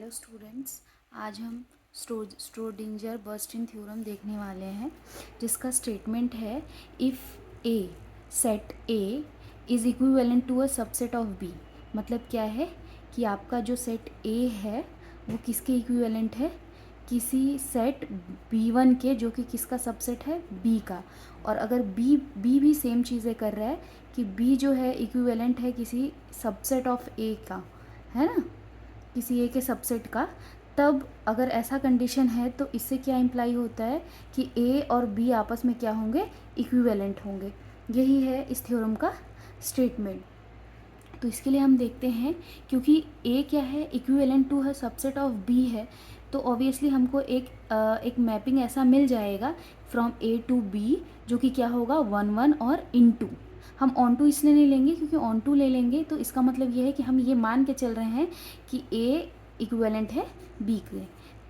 Hello students, आज हम स्ट्रोडिंजर bursting theorem देखने वाले हैं, जिसका स्टेटमेंट है if a set A is equivalent to a subset of B. मतलब क्या है कि आपका जो सेट ए है वो किसके इक्विवेलेंट है, किसी सेट B1 के, जो कि किसका सबसेट है, B का। और अगर B भी सेम चीज़ें कर रहा है कि B जो है इक्विवेलेंट है किसी सबसेट ऑफ A का, है ना, किसी ए के सबसेट का, तब अगर ऐसा कंडीशन है तो इससे क्या इम्प्लाई होता है कि ए और बी आपस में क्या होंगे, इक्विवेलेंट होंगे। यही है इस थ्योरम का स्टेटमेंट। तो इसके लिए हम देखते हैं, क्योंकि ए क्या है, इक्विवेलेंट टू है सबसेट ऑफ बी है, तो ऑब्वियसली हमको एक मैपिंग ऐसा मिल जाएगा फ्रॉम ए टू बी, जो कि क्या होगा, 1 1 और इनटू। हम ऑन टू इसलिए नहीं लेंगे क्योंकि ऑन टू ले लेंगे तो इसका मतलब ये है कि हम ये मान के चल रहे हैं कि ए इक्विवेलेंट है बी के,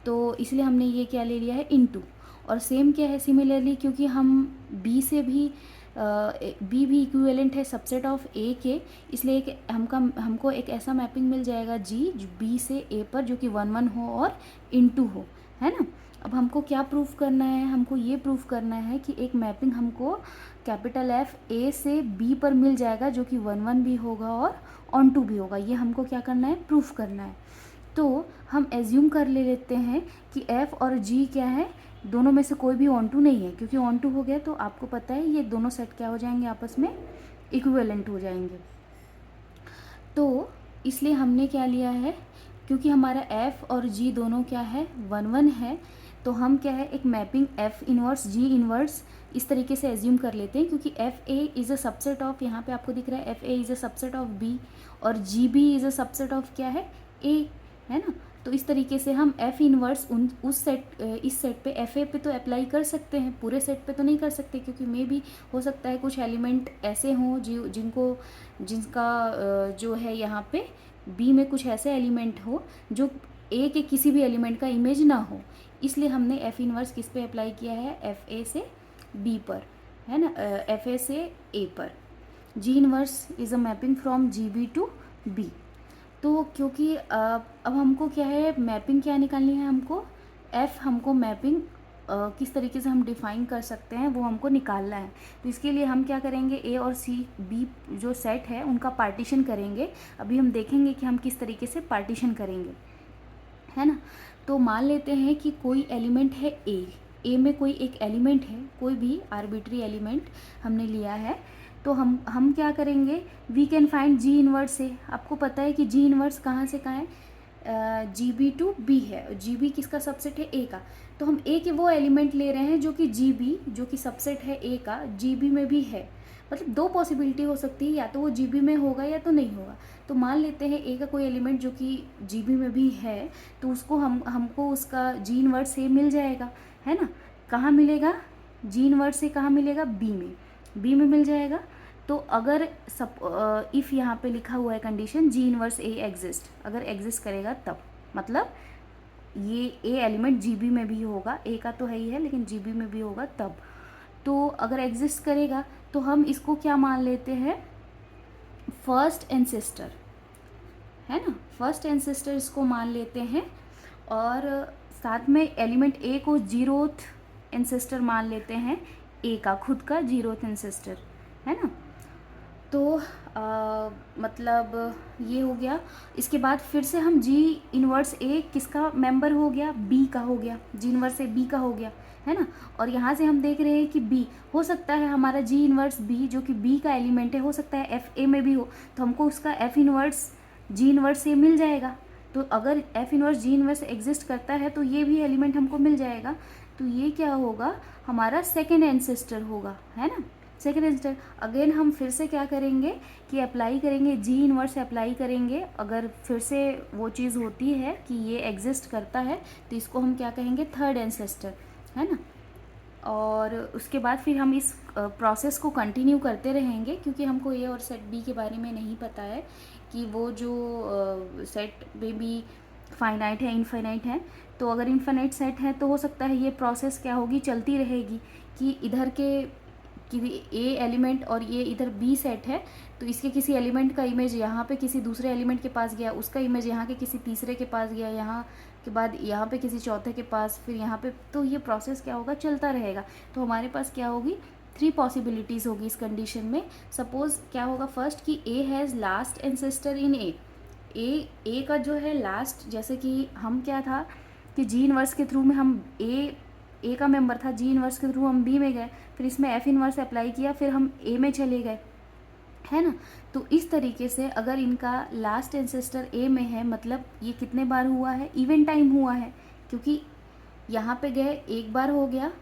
तो इसलिए हमने ये क्या ले लिया है, इनटू। और सेम क्या है, सिमिलरली क्योंकि हम बी से भी बी भी इक्विवेलेंट है सबसेट ऑफ ए के, इसलिए एक हमको एक ऐसा मैपिंग मिल जाएगा जी बी से ए पर, जो कि 1 1 हो और इनटू हो, है ना। अब हमको क्या प्रूफ करना है, हमको ये प्रूफ करना है कि एक मैपिंग हमको कैपिटल एफ ए से बी पर मिल जाएगा, जो कि 1 1 भी होगा और ऑन टू भी होगा। ये हमको क्या करना है, प्रूफ करना है। तो हम एज्यूम कर लेते हैं कि एफ और जी क्या है, दोनों में से कोई भी ऑन टू नहीं है, क्योंकि ऑन टू हो गया तो आपको पता है ये दोनों सेट क्या हो जाएंगे, आपस में इक्विवेलेंट हो जाएंगे। तो इसलिए हमने क्या लिया है, क्योंकि हमारा एफ और जी दोनों क्या है, 1 1 है, तो हम क्या है, एक mapping F inverse G inverse इस तरीके से एज्यूम कर लेते हैं, क्योंकि F A is a subset of, यहाँ पे आपको दिख रहा है F A is a subset of B, और G B is a subset of क्या है, ए, है ना। तो इस तरीके से हम एफ इनवर्स इस सेट पे एफ ए पे तो अप्लाई कर सकते हैं, पूरे सेट पे तो नहीं कर सकते, क्योंकि मे भी हो सकता है कुछ एलिमेंट ऐसे हों जिनका जो है यहाँ पे बी में कुछ ऐसे एलिमेंट हो जो ए के किसी भी एलिमेंट का इमेज ना हो। इसलिए हमने एफ इनवर्स किस पे अप्लाई किया है, एफ ए से बी पर, है ना, एफ ए से ए पर। G inverse is a mapping from G B to B. तो क्योंकि अब हमको क्या है, मैपिंग क्या निकालनी है, हमको एफ, हमको मैपिंग किस तरीके से हम डिफ़ाइन कर सकते हैं वो हमको निकालना है। तो इसके लिए हम क्या करेंगे, ए और सी बी जो सेट है उनका पार्टीशन करेंगे। अभी हम देखेंगे कि हम किस तरीके से पार्टीशन करेंगे, है ना। तो मान लेते हैं कि कोई एलिमेंट है ए में कोई एक एलिमेंट है, कोई भी आर्बिट्री एलिमेंट हमने लिया है, तो हम क्या करेंगे, we can find G inverse से। आपको पता है कि जी इनवर्स कहाँ से कहाँ है, जी बी टू बी है, जी बी किसका सबसेट है, ए का। तो हम ए के वो एलिमेंट ले रहे हैं जो कि जी बी, जो कि सबसेट है ए का, जी बी में भी है। मतलब दो पॉसिबिलिटी हो सकती है, या तो वो जी बी में होगा या तो नहीं होगा। तो मान लेते हैं ए का कोई एलिमेंट जो कि जी बी में भी है, तो उसको हमको उसका जी इनवर्स से मिल जाएगा, है ना। कहाँ मिलेगा, जी इनवर्स से कहाँ मिलेगा, बी में मिल जाएगा। तो अगर इफ़ यहाँ पे लिखा हुआ है कंडीशन जी इनवर्स ए एग्जिस्ट, अगर एग्जिस्ट करेगा तब, मतलब ये ए एलिमेंट जी बी में भी होगा, ए का तो है ही है लेकिन जी बी में भी होगा तब। तो अगर एग्जिस्ट करेगा तो हम इसको क्या मान लेते हैं, फर्स्ट एंसेस्टर, है ना, फर्स्ट एंसेस्टर इसको मान लेते हैं। और साथ में एलिमेंट ए को जीरोथ एंसेस्टर मान लेते हैं, ए का खुद का जीरोथ एंसेस्टर, है ना। तो मतलब ये हो गया। इसके बाद फिर से हम जी इनवर्स ए किसका मेंबर हो गया, बी का हो गया, जी इनवर्स ए बी का हो गया, है ना। और यहाँ से हम देख रहे हैं कि बी हो सकता है हमारा जी इनवर्स बी, जो कि बी का एलिमेंट है, हो सकता है एफ ए में भी हो, तो हमको उसका एफ इनवर्स जी इनवर्स ए मिल जाएगा। तो अगर F inverse G inverse exist करता है तो ये भी एलिमेंट हमको मिल जाएगा। तो ये क्या होगा, हमारा सेकेंड एंसेस्टर होगा, है ना, सेकेंड एंसेस्टर। अगेन हम फिर से क्या करेंगे कि अप्लाई करेंगे, जी इनवर्स अप्लाई करेंगे। अगर फिर से वो चीज़ होती है कि ये एग्जिस्ट करता है तो इसको हम क्या कहेंगे, थर्ड एंसेस्टर, है ना। और उसके बाद फिर हम इस प्रोसेस को कंटिन्यू करते रहेंगे, क्योंकि हमको ए और सेट बी के बारे में नहीं पता है कि वो जो सेट में भी फाइनाइट है, इनफाइनाइट है। तो अगर इनफाइनाइट सेट है तो हो सकता है ये प्रोसेस क्या होगी, चलती रहेगी, कि इधर के कि ए एलिमेंट और ये इधर बी सेट है, तो इसके किसी एलिमेंट का इमेज यहाँ पे किसी दूसरे एलिमेंट के पास गया, उसका इमेज यहाँ के किसी तीसरे के पास गया, यहाँ के बाद यहाँ पे किसी चौथे के पास, फिर यहाँ पे, तो ये प्रोसेस क्या होगा, चलता रहेगा। तो हमारे पास क्या होगी, 3 पॉसिबिलिटीज़ होगी इस कंडीशन में। सपोज़ क्या होगा फर्स्ट कि ए हैज़ लास्ट एंसेस्टर इन ए का जो है लास्ट, जैसे कि हम क्या था कि जी इनवर्स के थ्रू में हम ए का मेंबर था, जी इनवर्स के थ्रू हम बी में गए, फिर इसमें एफ इनवर्स अप्लाई किया, फिर हम ए में चले गए, है ना। तो इस तरीके से अगर इनका लास्ट एंसेस्टर ए में है, मतलब ये कितने बार हुआ है, इवन टाइम हुआ है, क्योंकि यहाँ पे गए एक बार हो गया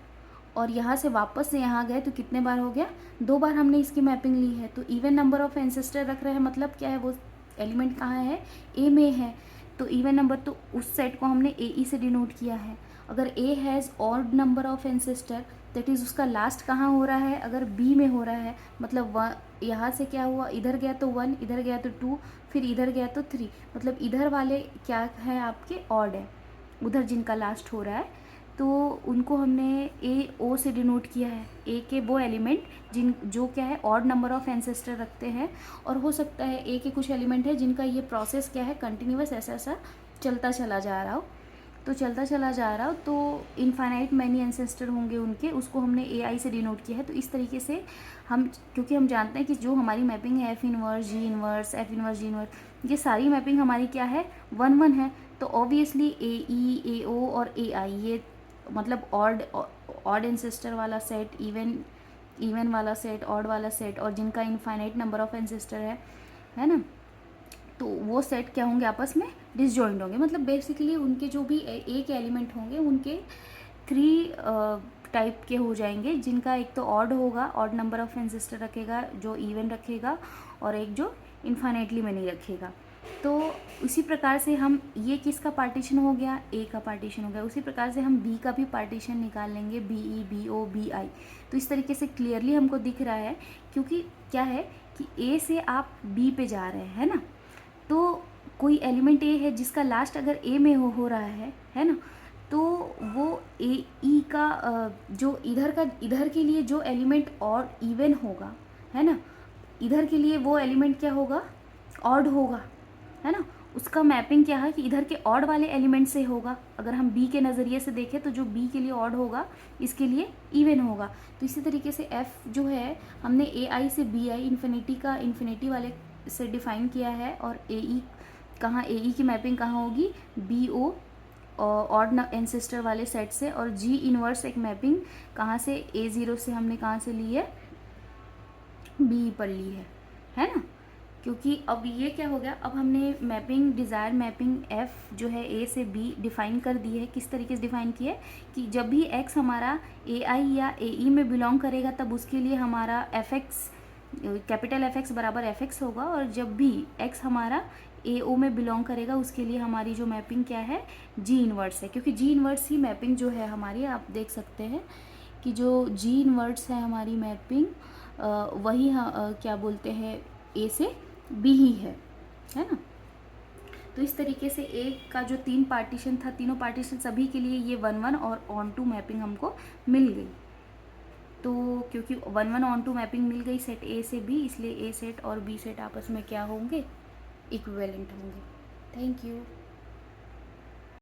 और यहाँ से वापस से यहाँ गए तो कितने बार हो गया, 2 बार हमने इसकी मैपिंग ली है। तो इवन नंबर ऑफ एंसेस्टर रख रहे हैं, मतलब क्या है, वो एलिमेंट कहाँ है, ए में है, तो इवन नंबर, तो उस सेट को हमने ए ई से डिनोट किया है। अगर A has odd number of ancestor, that is उसका लास्ट कहाँ हो रहा है, अगर बी में हो रहा है, मतलब यहाँ से क्या हुआ, इधर गया तो 1, इधर गया तो 2, फिर इधर गया तो 3, मतलब इधर वाले क्या है आपके, ऑड है, उधर जिनका लास्ट हो रहा है, तो उनको हमने ए ओ से डिनोट किया है। ए के वो एलिमेंट जो क्या है, ऑड नंबर ऑफ एंसेस्टर रखते हैं, और हो सकता है ए के कुछ एलिमेंट है जिनका ये प्रोसेस क्या है, कंटिन्यूअस ऐसा ऐसा चलता चला जा रहा हो, तो चलता चला जा रहा हो, तो इनफाइनाइट मैनी एंसेस्टर होंगे उनके, उसको हमने ए आई से डिनोट किया है। तो इस तरीके से हम, क्योंकि हम जानते हैं कि जो हमारी मैपिंग है F inverse G inverse, F inverse G inverse, ये सारी मैपिंग हमारी क्या है, 1 1 है। तो ऑब्वियसली ए ई, ए ओ और ए आई, ये मतलब ऑड एंसेस्टर वाला सेट, इवन वाला सेट, ऑड वाला सेट, और जिनका इनफाइनाइट नंबर ऑफ एंसेस्टर है ना, तो वो सेट क्या होंगे, आपस में डिसजॉइंट होंगे। मतलब बेसिकली उनके जो भी एक एलिमेंट होंगे उनके 3 टाइप के हो जाएंगे, जिनका एक तो ऑड होगा, ऑड नंबर ऑफ एंसेस्टर रखेगा, जो इवन रखेगा, और एक जो इनफाइनाइटली मैनी रखेगा। तो उसी प्रकार से हम, ये किसका पार्टीशन हो गया, ए का पार्टीशन हो गया, उसी प्रकार से हम बी का भी पार्टीशन निकाल लेंगे, B E, B O, B I. तो इस तरीके से क्लियरली हमको दिख रहा है, क्योंकि क्या है कि ए से आप बी पे जा रहे हैं ना, तो कोई एलिमेंट ए है जिसका लास्ट अगर ए में हो रहा है ना, तो वो ए ई का जो इधर के लिए जो एलिमेंट और इवन होगा, है ना, इधर के लिए वो एलिमेंट क्या होगा, ऑड होगा, है ना, उसका मैपिंग क्या है कि इधर के ऑड वाले एलिमेंट से होगा। अगर हम बी के नज़रिए से देखें तो जो बी के लिए ऑड होगा इसके लिए इवन होगा। तो इसी तरीके से एफ जो है हमने ए आई से बी आई, इन्फिनिटी वाले से डिफाइन किया है, और ए ई कहाँ, ए ई की मैपिंग कहाँ होगी, बी ओ ऑड एंसेस्टर वाले सेट से, और जी इनवर्स एक मैपिंग कहाँ से, ए ज़ीरो से हमने कहाँ से ली है, बी पर ली है ना। क्योंकि अब ये क्या हो गया, अब हमने मैपिंग, डिज़ायर मैपिंग एफ़ जो है ए से बी डिफ़ाइन कर दी है। किस तरीके से डिफ़ाइन की है कि जब भी एक्स हमारा ए आई या ए ई में बिलोंग करेगा तब उसके लिए हमारा F x, capital F x बराबर एफ एक्स होगा, और जब भी एक्स हमारा ए ओ में बिलोंग करेगा उसके लिए हमारी जो मैपिंग क्या है, जी इनवर्स है। क्योंकि जी इनवर्स ही मैपिंग जो है हमारी, आप देख सकते हैं कि जो जी इनवर्स है हमारी मैपिंग, वही क्या बोलते हैं, ए से बी ही है ना। तो इस तरीके से ए का जो 3 पार्टीशन था, तीनों पार्टीशन सभी के लिए ये 1 1 और ऑन टू मैपिंग हमको मिल गई। तो क्योंकि 1 1 ऑन टू मैपिंग मिल गई सेट ए से बी, इसलिए ए सेट और बी सेट आपस में क्या होंगे, इक्विवेलेंट होंगे। Thank you.